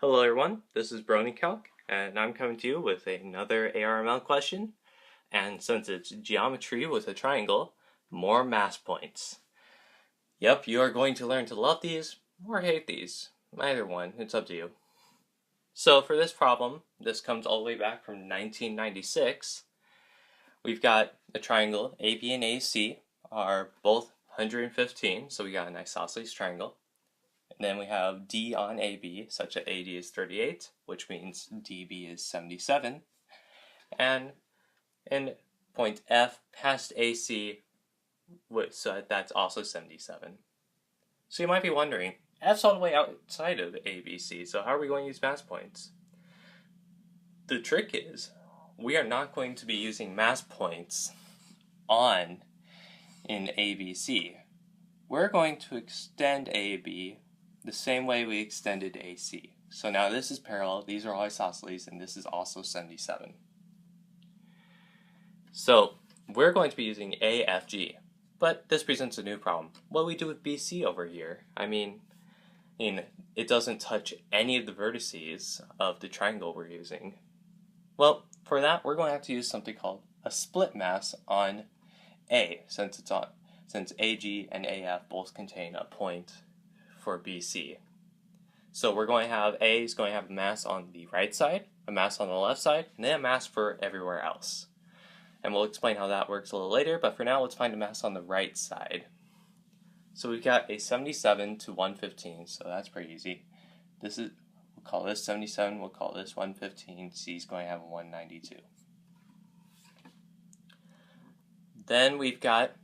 Hello everyone, this is BronyCalc, and I'm coming to you with another ARML question. And since it's geometry with a triangle, more mass points. Yep, you are going to learn to love these or hate these. Either one, it's up to you. So for this problem, this comes all the way back from 1996. We've got a triangle, AB and AC are both 115, so we got a nice isosceles triangle. And then we have D on AB, such that AD is 38, which means DB is 77. And in point F past AC, so that's also 77. So you might be wondering, F's all the way outside of ABC, so how are we going to use mass points? The trick is, we are not going to be using mass points in ABC. We're going to extend AB the same way we extended AC. So now this is parallel, these are all isosceles, and this is also 77. So we're going to be using AFG, but this presents a new problem. What do we do with BC over here? I mean, it doesn't touch any of the vertices of the triangle we're using. Well, for that, we're going to have to use something called a split mass on A, since AG and AF both contain a point for BC. So we're going to have A is going to have a mass on the right side, a mass on the left side, and then a mass for everywhere else. And we'll explain how that works a little later, but for now let's find a mass on the right side. So we've got a 77 to 115, so that's pretty easy. We'll call this 77, we'll call this 115, C is going to have a 192. Then we've got,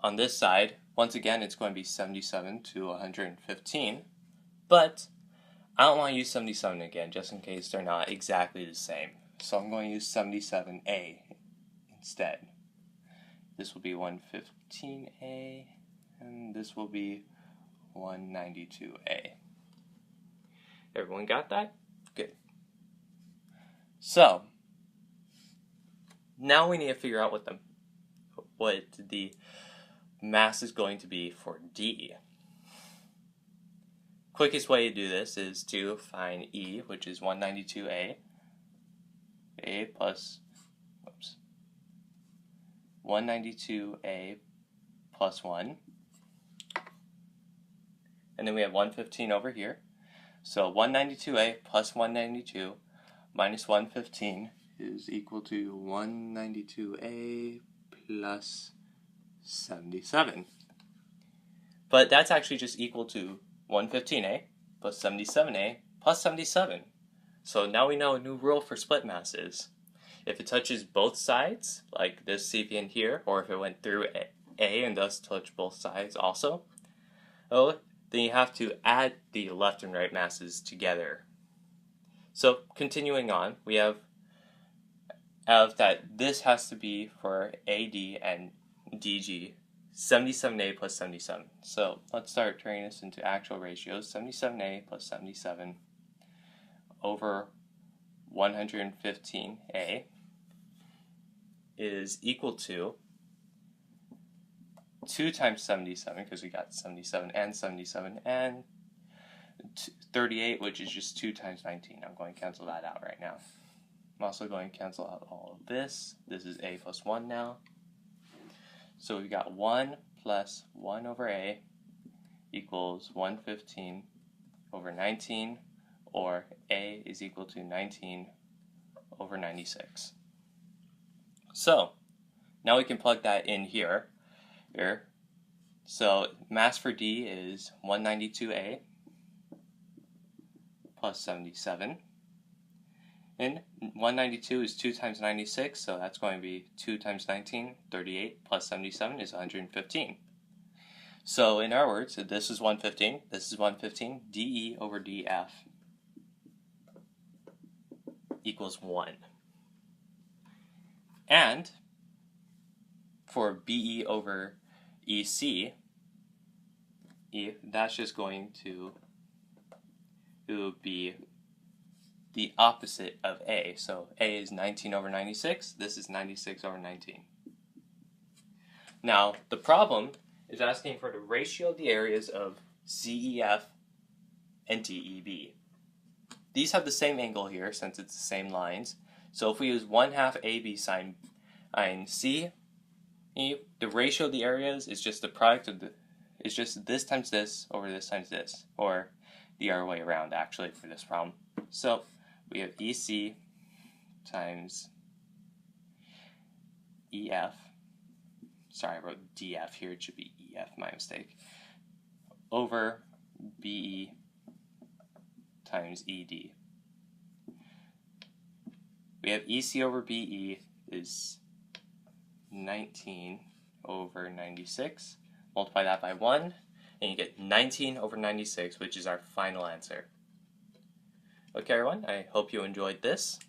on this side, once again, it's going to be 77 to 115, but I don't want to use 77 again, just in case they're not exactly the same. So I'm going to use 77A instead. This will be 115A, and this will be 192A. Everyone got that? Good. So, now we need to figure out what the mass is going to be for D. Quickest way to do this is to find E, which is 192A, A plus, 192A plus 1, and then we have 115 over here. So 192A plus 192 minus 115 is equal to 192A plus 77. But that's actually just equal to 115A plus 77A plus 77. So now we know a new rule for split masses. If it touches both sides, like this CPN here, or if it went through A and thus touch both sides also, then you have to add the left and right masses together. So continuing on, we have that this has to be for AD and DG, 77A plus 77. So let's start turning this into actual ratios. 77A plus 77 over 115A is equal to 2 times 77, because we got 77 and 77, and 38, which is just 2 times 19. I'm going to cancel that out right now. I'm also going to cancel out all of this. This is A plus 1 now. So we've got 1 plus 1 over A equals 115 over 19, or A is equal to 19 over 96. So now we can plug that in here. So mass for D is 192A plus 77. And 192 is 2 times 96, so that's going to be 2 times 19, 38, plus 77 is 115. So in our words, this is 115, this is 115, DE over DF equals 1. And for BE over EC, that's just going to be the opposite of A. So A is 19 over 96, this is 96 over 19. Now, the problem is asking for the ratio of the areas of CEF and DEB. these have the same angle here since it's the same lines. So if we use 1/2 AB sine C, the ratio of the areas is just the product of it's just this times this over this times this, or the other way around actually for this problem. So we have EC times EF. Sorry, I wrote DF here. It should be EF, my mistake. Over BE times ED. We have EC over BE is 19 over 96. Multiply that by 1, and you get 19 over 96, which is our final answer. Okay, everyone, I hope you enjoyed this.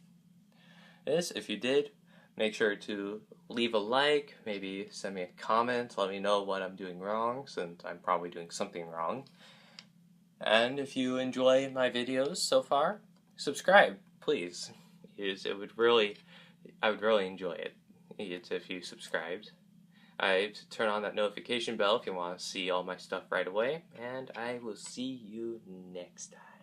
If you did, make sure to leave a like, maybe send me a comment, let me know what I'm doing wrong, since I'm probably doing something wrong. And if you enjoy my videos so far, subscribe, please. I would really enjoy it if you subscribed. Turn on that notification bell if you want to see all my stuff right away, and I will see you next time.